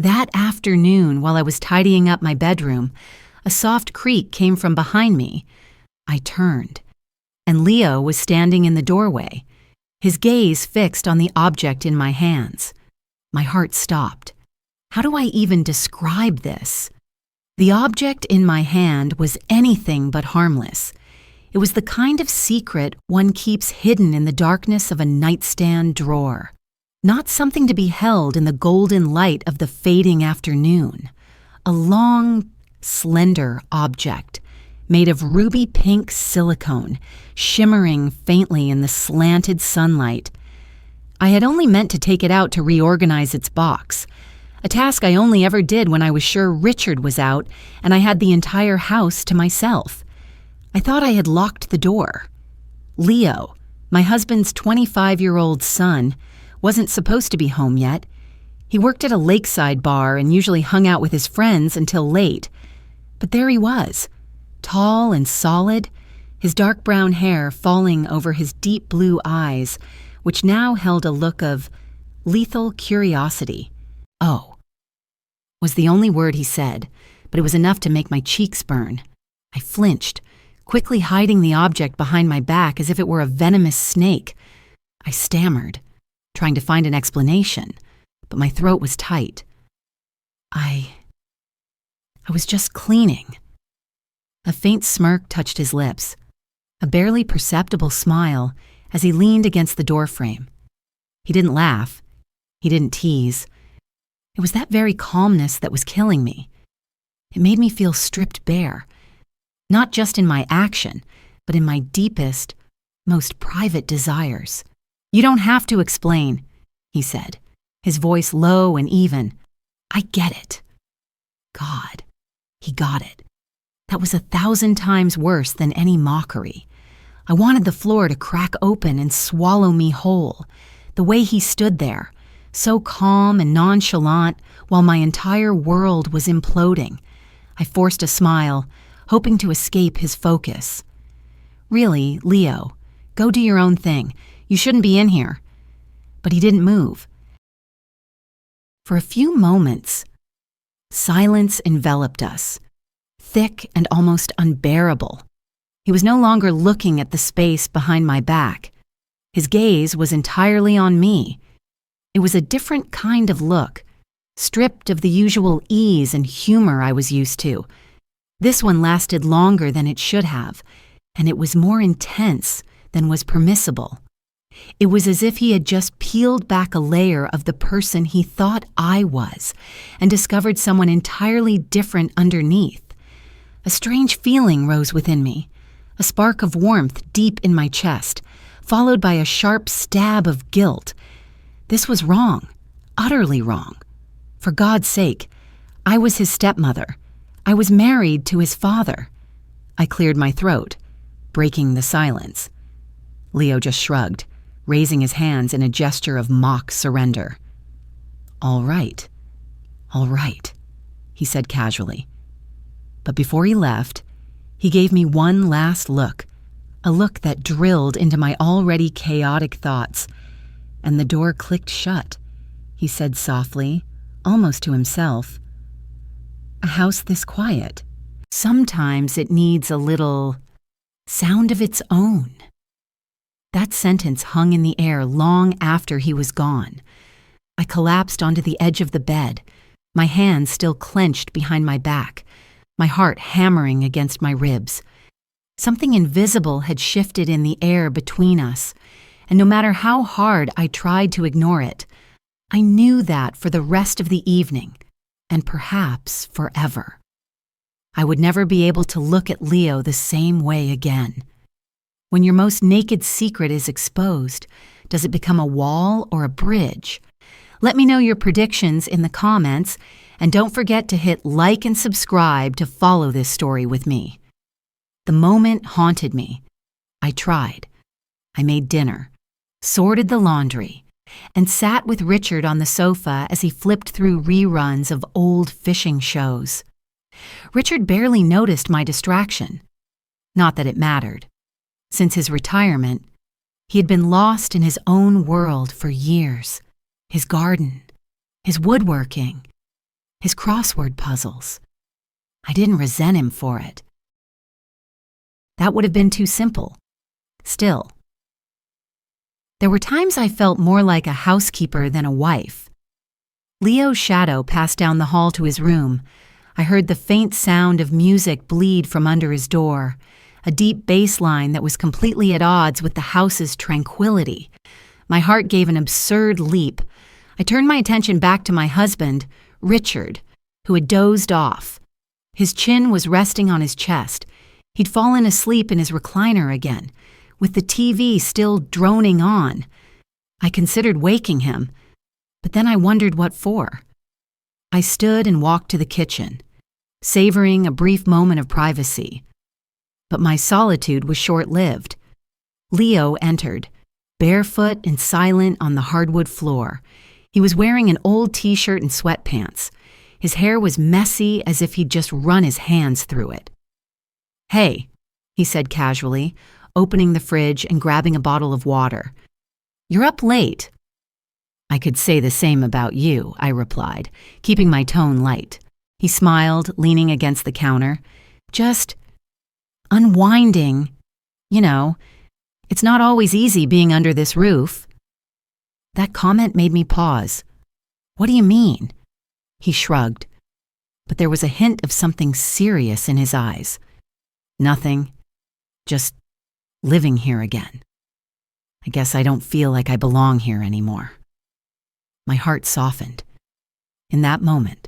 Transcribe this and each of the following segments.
That afternoon, while I was tidying up my bedroom, a soft creak came from behind me. I turned, and Leo was standing in the doorway, his gaze fixed on the object in my hands. My heart stopped. How do I even describe this? The object in my hand was anything but harmless. It was the kind of secret one keeps hidden in the darkness of a nightstand drawer. Not something to be held in the golden light of the fading afternoon. A long, slender object made of ruby pink silicone, shimmering faintly in the slanted sunlight. I had only meant to take it out to reorganize its box, a task I only ever did when I was sure Richard was out and I had the entire house to myself. I thought I had locked the door. Leo, my husband's 25-year-old son, wasn't supposed to be home yet. He worked at a lakeside bar and usually hung out with his friends until late. But there he was, tall and solid, his dark brown hair falling over his deep blue eyes, which now held a look of lethal curiosity. "Oh," was the only word he said, but it was enough to make my cheeks burn. I flinched, quickly hiding the object behind my back as if it were a venomous snake. I stammered, trying to find an explanation, but my throat was tight. I was just cleaning. A faint smirk touched his lips, a barely perceptible smile as he leaned against the doorframe. He didn't laugh. He didn't tease. It was that very calmness that was killing me. It made me feel stripped bare, not just in my action, but in my deepest, most private desires. "You don't have to explain," he said, his voice low and even. "I get it." God, he got it. That was 1,000 times worse than any mockery. I wanted the floor to crack open and swallow me whole, the way he stood there, so calm and nonchalant while my entire world was imploding. I forced a smile, hoping to escape his focus. "Really, Leo, go do your own thing. You shouldn't be in here." But he didn't move. For a few moments, silence enveloped us, thick and almost unbearable. He was no longer looking at the space behind my back. His gaze was entirely on me. It was a different kind of look, stripped of the usual ease and humor I was used to. This one lasted longer than it should have, and it was more intense than was permissible. It was as if he had just peeled back a layer of the person he thought I was and discovered someone entirely different underneath. A strange feeling rose within me, a spark of warmth deep in my chest, followed by a sharp stab of guilt. This was wrong, utterly wrong. For God's sake, I was his stepmother. I was married to his father. I cleared my throat, breaking the silence. Leo just shrugged, raising his hands in a gesture of mock surrender. All right, he said casually. But before he left, he gave me one last look, a look that drilled into my already chaotic thoughts, and the door clicked shut. He said softly, almost to himself, "A house this quiet, sometimes it needs a little sound of its own." That sentence hung in the air long after he was gone. I collapsed onto the edge of the bed, my hands still clenched behind my back, my heart hammering against my ribs. Something invisible had shifted in the air between us, and no matter how hard I tried to ignore it, I knew that for the rest of the evening, and perhaps forever, I would never be able to look at Leo the same way again. When your most naked secret is exposed, does it become a wall or a bridge? Let me know your predictions in the comments, and don't forget to hit like and subscribe to follow this story with me. The moment haunted me. I tried. I made dinner, sorted the laundry, and sat with Richard on the sofa as he flipped through reruns of old fishing shows. Richard barely noticed my distraction. Not that it mattered. Since his retirement, he had been lost in his own world for years. His garden, his woodworking, his crossword puzzles. I didn't resent him for it. That would have been too simple. Still. There were times I felt more like a housekeeper than a wife. Leo's shadow passed down the hall to his room. I heard the faint sound of music bleed from under his door, a deep bass line that was completely at odds with the house's tranquility. My heart gave an absurd leap. I turned my attention back to my husband, Richard, who had dozed off. His chin was resting on his chest. He'd fallen asleep in his recliner again, with the TV still droning on. I considered waking him, but then I wondered what for. I stood and walked to the kitchen, savoring a brief moment of privacy. But my solitude was short-lived. Leo entered, barefoot and silent on the hardwood floor. He was wearing an old t-shirt and sweatpants. His hair was messy as if he'd just run his hands through it. "Hey," he said casually, opening the fridge and grabbing a bottle of water. "You're up late." "I could say the same about you," I replied, keeping my tone light. He smiled, leaning against the counter. "Just unwinding. You know, it's not always easy being under this roof." That comment made me pause. "What do you mean?" He shrugged, but there was a hint of something serious in his eyes. "Nothing. Just living here again. I guess I don't feel like I belong here anymore." My heart softened. In that moment,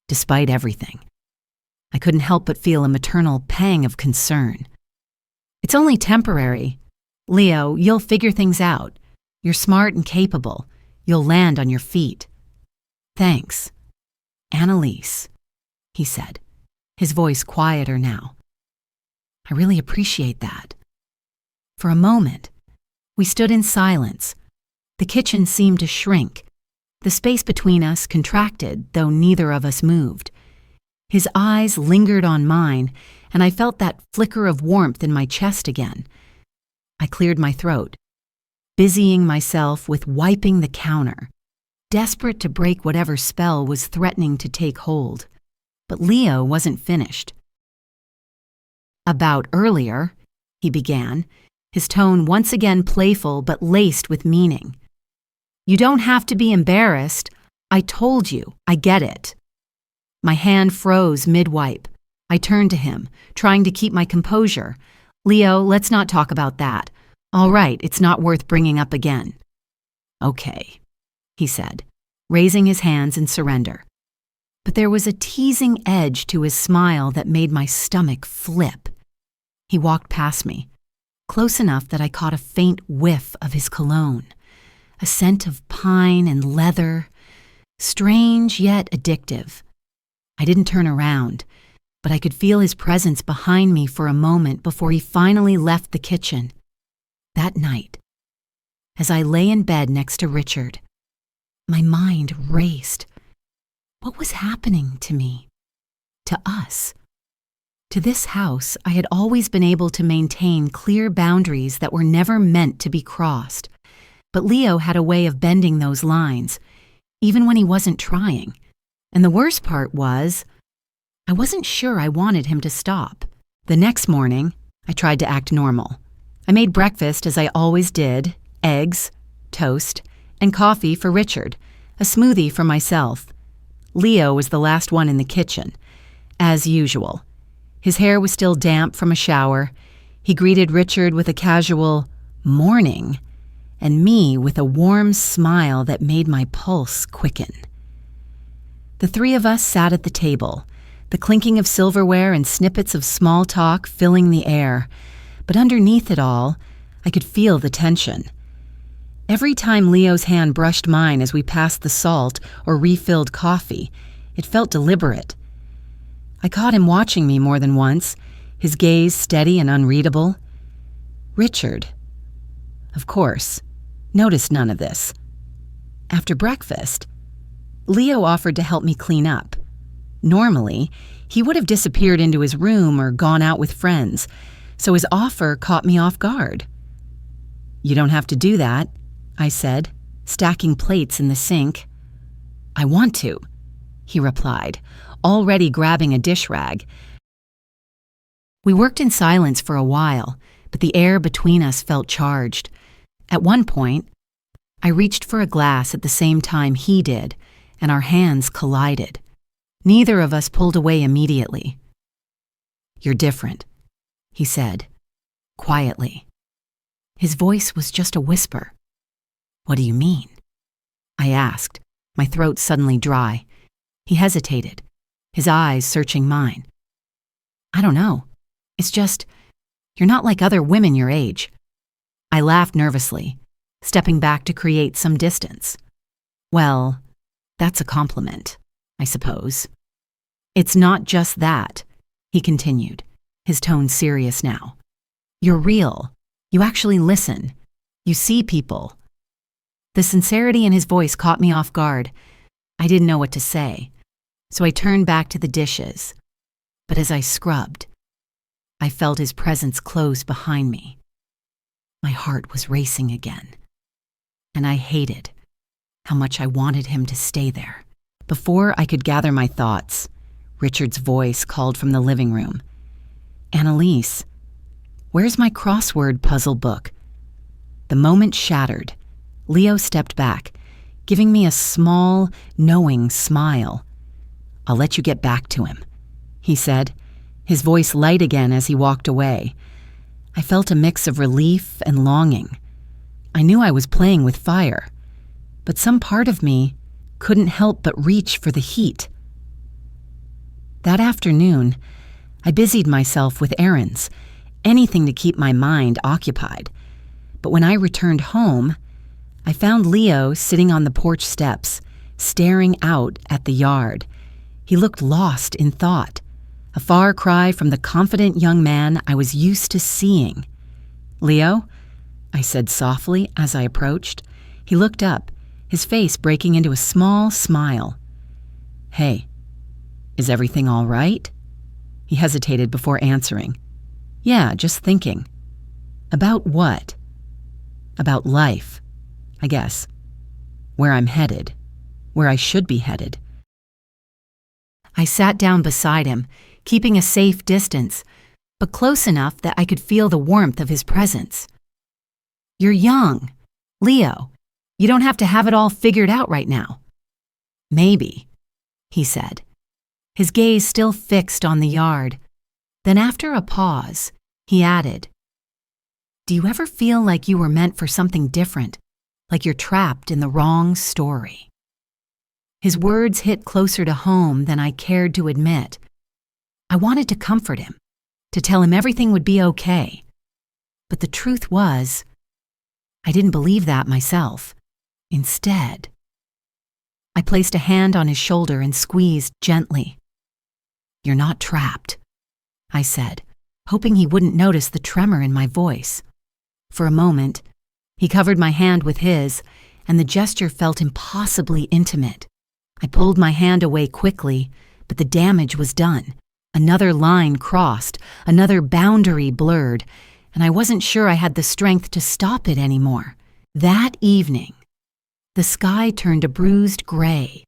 despite everything, I couldn't help but feel a maternal pang of concern. "It's only temporary. Leo, you'll figure things out. You're smart and capable. You'll land on your feet." "Thanks, Annalise," he said, his voice quieter now. "I really appreciate that." For a moment, we stood in silence. The kitchen seemed to shrink. The space between us contracted, though neither of us moved. His eyes lingered on mine, and I felt that flicker of warmth in my chest again. I cleared my throat, busying myself with wiping the counter, desperate to break whatever spell was threatening to take hold. But Leo wasn't finished. "About earlier," he began, his tone once again playful but laced with meaning. "You don't have to be embarrassed. I told you, I get it." My hand froze mid-wipe. I turned to him, trying to keep my composure. "Leo, let's not talk about that. All right, it's not worth bringing up again." "Okay," he said, raising his hands in surrender. But there was a teasing edge to his smile that made my stomach flip. He walked past me, close enough that I caught a faint whiff of his cologne, a scent of pine and leather, strange yet addictive. I didn't turn around, but I could feel his presence behind me for a moment before he finally left the kitchen. That night, as I lay in bed next to Richard, my mind raced. What was happening to me? To us? To this house, I had always been able to maintain clear boundaries that were never meant to be crossed. But Leo had a way of bending those lines, even when he wasn't trying. And the worst part was, I wasn't sure I wanted him to stop. The next morning, I tried to act normal. I made breakfast as I always did, eggs, toast, and coffee for Richard, a smoothie for myself. Leo was the last one in the kitchen, as usual. His hair was still damp from a shower. He greeted Richard with a casual "morning," and me with a warm smile that made my pulse quicken. The three of us sat at the table, the clinking of silverware and snippets of small talk filling the air. But underneath it all, I could feel the tension. Every time Leo's hand brushed mine as we passed the salt or refilled coffee, it felt deliberate. I caught him watching me more than once, his gaze steady and unreadable. Richard, of course, noticed none of this. After breakfast, Leo offered to help me clean up. Normally, he would have disappeared into his room or gone out with friends, so his offer caught me off guard. "You don't have to do that," I said, stacking plates in the sink. "I want to." he replied, already grabbing a dish rag. We worked in silence for a while, but the air between us felt charged. At one point, I reached for a glass at the same time he did, and our hands collided. Neither of us pulled away immediately. "You're different," he said, quietly. His voice was just a whisper. "What do you mean?" I asked, my throat suddenly dry. He hesitated, his eyes searching mine. "I don't know. It's just, you're not like other women your age." I laughed nervously, stepping back to create some distance. "Well, that's a compliment, I suppose." "It's not just that," he continued, his tone serious now. "You're real. You actually listen. You see people." The sincerity in his voice caught me off guard. I didn't know what to say, so I turned back to the dishes. But as I scrubbed, I felt his presence close behind me. My heart was racing again, and I hated how much I wanted him to stay there. Before I could gather my thoughts, Richard's voice called from the living room. "Annalise, where's my crossword puzzle book?" The moment shattered. Leo stepped back, giving me a small, knowing smile. "I'll let you get back to him," he said, his voice light again as he walked away. I felt a mix of relief and longing. I knew I was playing with fire, but some part of me couldn't help but reach for the heat. That afternoon, I busied myself with errands, anything to keep my mind occupied. But when I returned home, I found Leo sitting on the porch steps, staring out at the yard. He looked lost in thought, a far cry from the confident young man I was used to seeing. "Leo?" I said softly as I approached. He looked up, his face breaking into a small smile. "Hey, is everything all right?" He hesitated before answering. "Yeah, just thinking." "About what?" "About life, I guess. Where I'm headed. Where I should be headed." I sat down beside him, keeping a safe distance, but close enough that I could feel the warmth of his presence. "You're young, Leo. You don't have to have it all figured out right now." "Maybe," he said, his gaze still fixed on the yard. Then after a pause, he added, "Do you ever feel like you were meant for something different, like you're trapped in the wrong story?" His words hit closer to home than I cared to admit. I wanted to comfort him, to tell him everything would be okay. But the truth was, I didn't believe that myself. Instead, I placed a hand on his shoulder and squeezed gently. "You're not trapped," I said, hoping he wouldn't notice the tremor in my voice. For a moment, he covered my hand with his, and the gesture felt impossibly intimate. I pulled my hand away quickly, but the damage was done. Another line crossed, another boundary blurred, and I wasn't sure I had the strength to stop it anymore. That evening, the sky turned a bruised gray,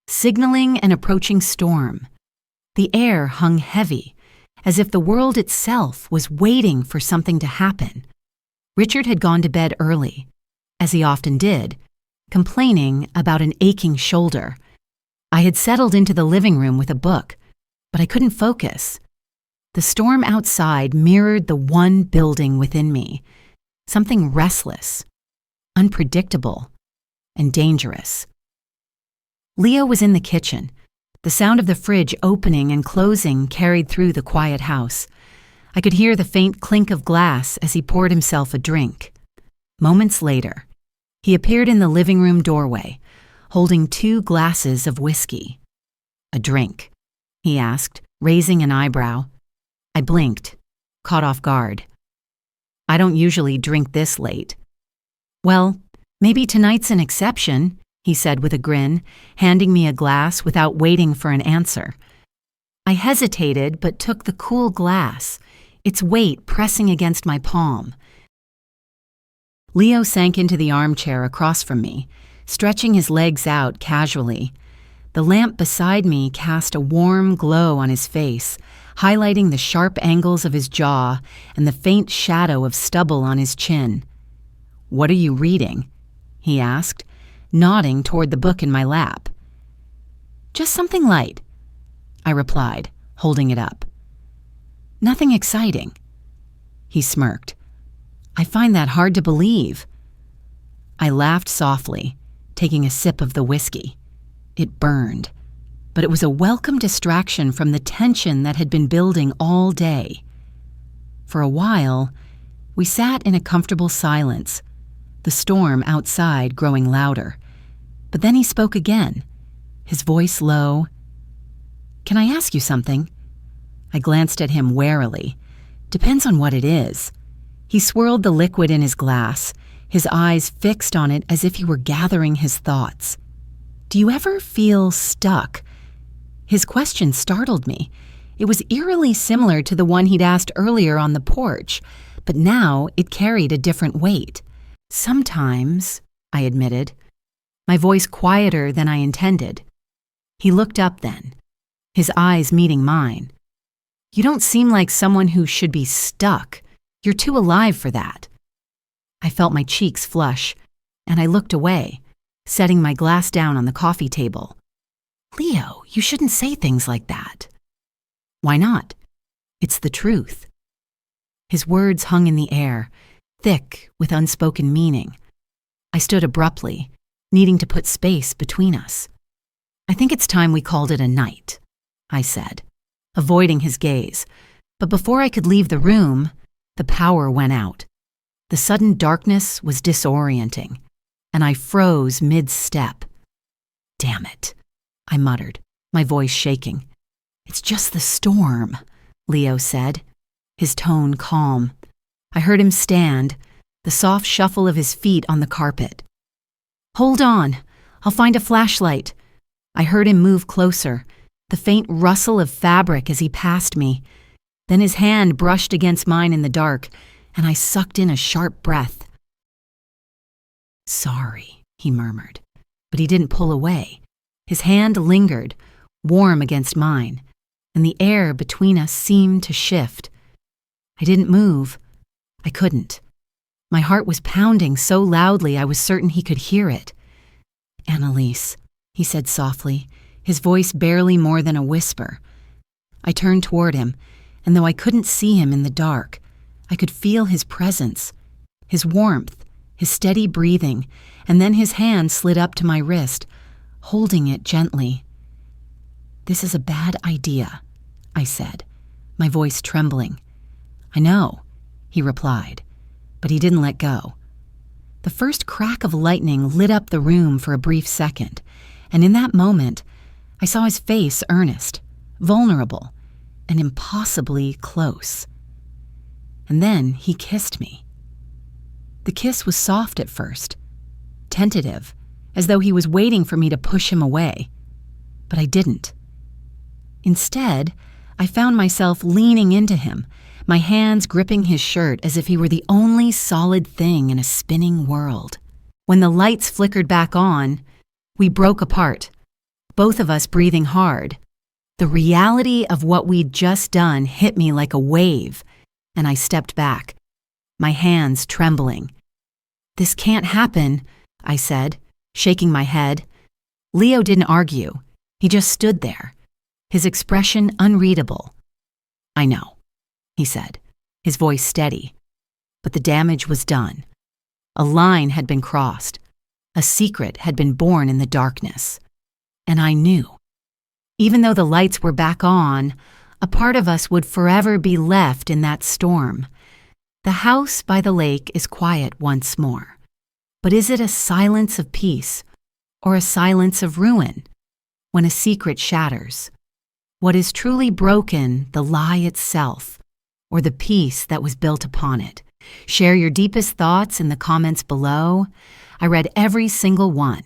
signaling an approaching storm. The air hung heavy, as if the world itself was waiting for something to happen. Richard had gone to bed early, as he often did, complaining about an aching shoulder. I had settled into the living room with a book, but I couldn't focus. The storm outside mirrored the one building within me, something restless, unpredictable, and dangerous. Leo was in the kitchen. The sound of the fridge opening and closing carried through the quiet house. I could hear the faint clink of glass as he poured himself a drink. Moments later, he appeared in the living room doorway, holding 2 glasses of whiskey. "A drink?" he asked, raising an eyebrow. I blinked, caught off guard. "I don't usually drink this late." "Well, maybe tonight's an exception," he said with a grin, handing me a glass without waiting for an answer. I hesitated but took the cool glass, its weight pressing against my palm. Leo sank into the armchair across from me, stretching his legs out casually. The lamp beside me cast a warm glow on his face, highlighting the sharp angles of his jaw and the faint shadow of stubble on his chin. "What are you reading?" he asked, nodding toward the book in my lap. "Just something light," I replied, holding it up. "Nothing exciting." He smirked. "I find that hard to believe." I laughed softly, taking a sip of the whiskey. It burned, but it was a welcome distraction from the tension that had been building all day. For a while, we sat in a comfortable silence, the storm outside growing louder. But then he spoke again, his voice low. "Can I ask you something?" I glanced at him warily. "Depends on what it is." He swirled the liquid in his glass, his eyes fixed on it as if he were gathering his thoughts. "Do you ever feel stuck?" His question startled me. It was eerily similar to the one he'd asked earlier on the porch, but now it carried a different weight. "Sometimes," I admitted, my voice quieter than I intended. He looked up then, his eyes meeting mine. "You don't seem like someone who should be stuck. You're too alive for that." I felt my cheeks flush, and I looked away, setting my glass down on the coffee table. "Leo, you shouldn't say things like that." "Why not? It's the truth." His words hung in the air, thick with unspoken meaning. I stood abruptly, needing to put space between us. "I think it's time we called it a night," I said, avoiding his gaze. But before I could leave the room, the power went out. The sudden darkness was disorienting, and I froze mid-step. "Damn it," I muttered, my voice shaking. "It's just the storm," Leo said, his tone calm. I heard him stand, the soft shuffle of his feet on the carpet. "Hold on, I'll find a flashlight." I heard him move closer, the faint rustle of fabric as he passed me. Then his hand brushed against mine in the dark, and I sucked in a sharp breath. "Sorry," he murmured, but he didn't pull away. His hand lingered, warm against mine, and the air between us seemed to shift. I didn't move. I couldn't. My heart was pounding so loudly I was certain he could hear it. "Annalise," he said softly, his voice barely more than a whisper. I turned toward him, and though I couldn't see him in the dark, I could feel his presence, his warmth, his steady breathing, and then his hand slid up to my wrist, holding it gently. "This is a bad idea," I said, my voice trembling. "I know," he replied, but he didn't let go. The first crack of lightning lit up the room for a brief second, and in that moment, I saw his face earnest, vulnerable, and impossibly close. And then he kissed me. The kiss was soft at first, tentative, as though he was waiting for me to push him away. But I didn't. Instead, I found myself leaning into him, my hands gripping his shirt as if he were the only solid thing in a spinning world. When the lights flickered back on, we broke apart, both of us breathing hard. The reality of what we'd just done hit me like a wave, and I stepped back, my hands trembling. "This can't happen," I said, shaking my head. Leo didn't argue. He just stood there, his expression unreadable. "I know," he said, his voice steady. But the damage was done. A line had been crossed. A secret had been born in the darkness. And I knew. Even though the lights were back on, a part of us would forever be left in that storm. The house by the lake is quiet once more. But is it a silence of peace or a silence of ruin when a secret shatters? What is truly broken, the lie itself, or the peace that was built upon it? Share your deepest thoughts in the comments below. I read every single one.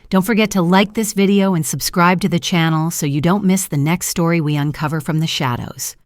Don't forget to like this video and subscribe to the channel so you don't miss the next story we uncover from the shadows.